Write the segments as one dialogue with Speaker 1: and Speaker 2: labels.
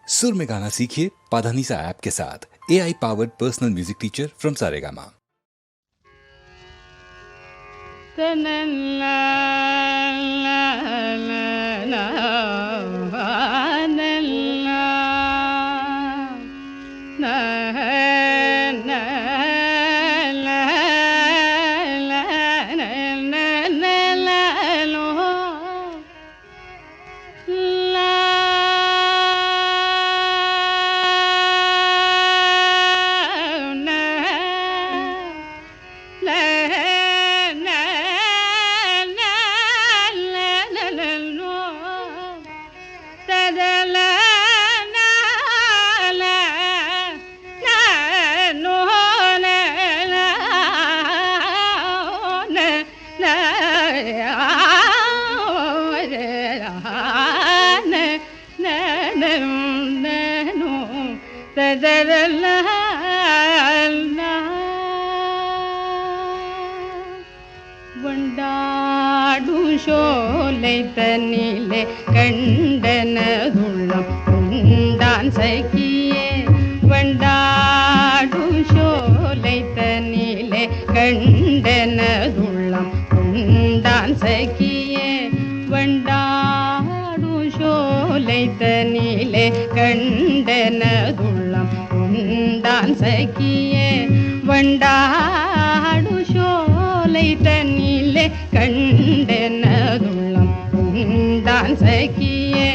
Speaker 1: सुर में गाना सीखिए पाधानीसा ऐप के साथ। AI powered personal music teacher from Saregama.
Speaker 2: தனிலே கண்டனதுள்ளம் உண்டான் சகியே வண்டாடும் சோலை தனிலே கண்டனதுள்ளம் உண்டான் சகியே வண்டாடும் சோலை தனிலே கண்டனதுள்ளம் உண்டான் சகியே வண்டாடும் சோலை தனிலே கண்டனதுள்ளம் உண்டான் சகியே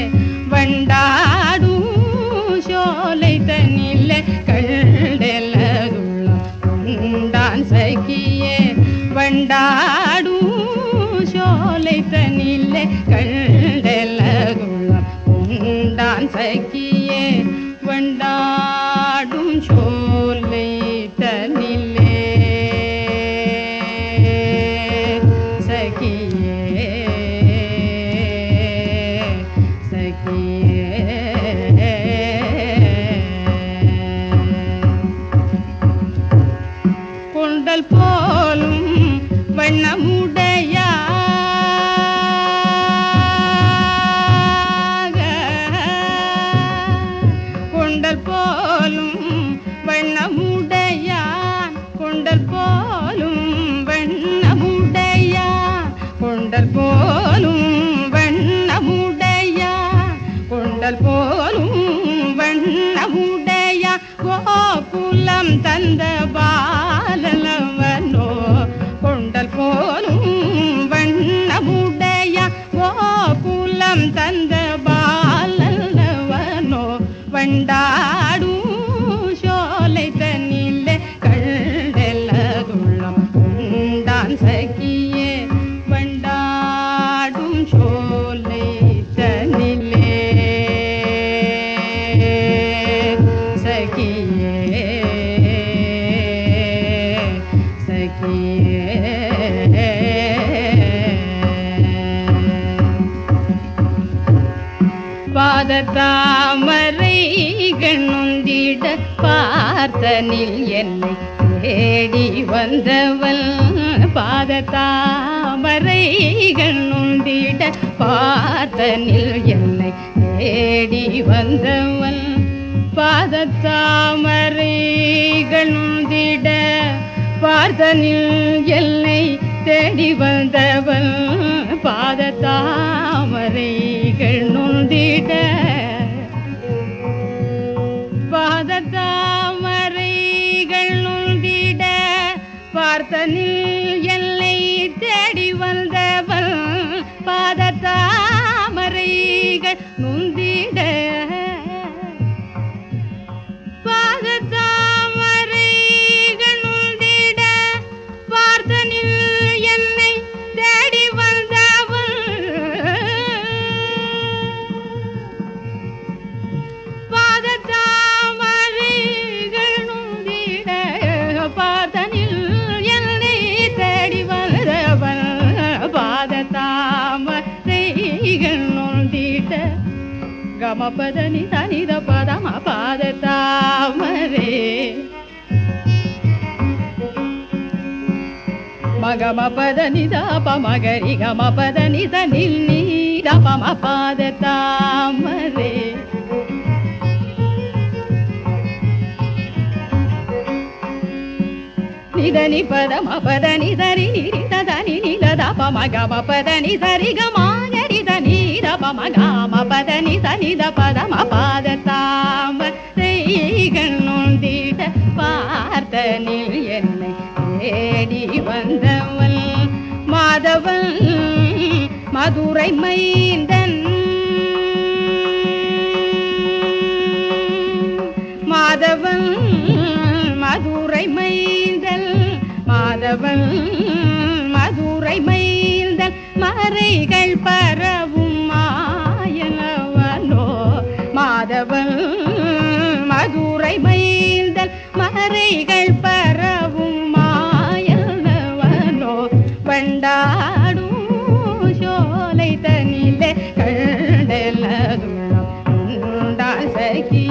Speaker 2: வண்டாடும் சோலை தனிலே கண்டனதுள்ளம் உண்டான் சகியே வண்டாடும் சோலை தனிலே கண்டனதுள்ளம் உண்டான் சகியே வண்டாடும் சோலை தனிலே கொண்டல் போலும் வண்ணமுடைய கொண்டல் போலும் வண்ணமுடையான் கொண்டல் போலும் வண்ணமுடையான் கொண்டல் போலும் வண்ணமுடையான் கொண்டல் போலும் வண்ணமுடையான் கோகுலம் தந்த பாலவனோ கொண்டல் போலும் வண்ணமுடையான் கோகுலம் தந்த பாலவனோ வண்டாடும் சோலை தனிலே கண்டனதுள்ளம் உண்டான் சகியே வண்டாடும் சோலை தனிலே சகியே சகியே பாதத்தாமரைகள் நொந்திட பார்த்தனில் என்னை தேடி வந்தவள் பாதத்தாமரைகள் நொந்திட பார்த்தனில் என்னை தேடி வந்தவள் பாதத்தாமரைகள் நொந்திட பார்த்தனில் என்னை தேடி வந்தவள் பாதத்தாமரைகள் நொந்திட பாதத்தாமரைகள் நொந்திட பார்த்தனில் என்னை தேடி வந்தவள் பாதத்தாமரைகள் நொந்திட பாதத்தாமரைகள் நொந்திட பார்த்தனில் என்னை தேடி வந்தவள் பாதத்தாமரைகள் நொந்திட பார்த்தனில் என்னை தேடி வந்தவள் பாதத்தாமரைகள் நொந்திட கமபதனி தனித பதம பாதத்தாமரே மகம பதனித பமகரி கம பதனித நில் நீத பம பாதத்தாமரே నిదని పదమ పదని సరి నిరిత దని నిలద పమ గమ పదని సరి గమాగరి దని పమ గమ పదని సనిద పదమ పాద தாம செய்கண்ணுண்டிட பார்த்தனில் என்னை தேடி வந்தவன் மாதவன் மதுரை மைந்தன் மாதவன் மதுரை மைந்தல் மாதவன் மதுரை மைந்தல் மறைகள் பரவும் மாயனவனோ மாதவன் மதுரை மைந்தல் மறைகள் பரவும் மாயனவனோ பண்டாடும் சோலை தனிலே கண்டலதும் உண்டால் சகி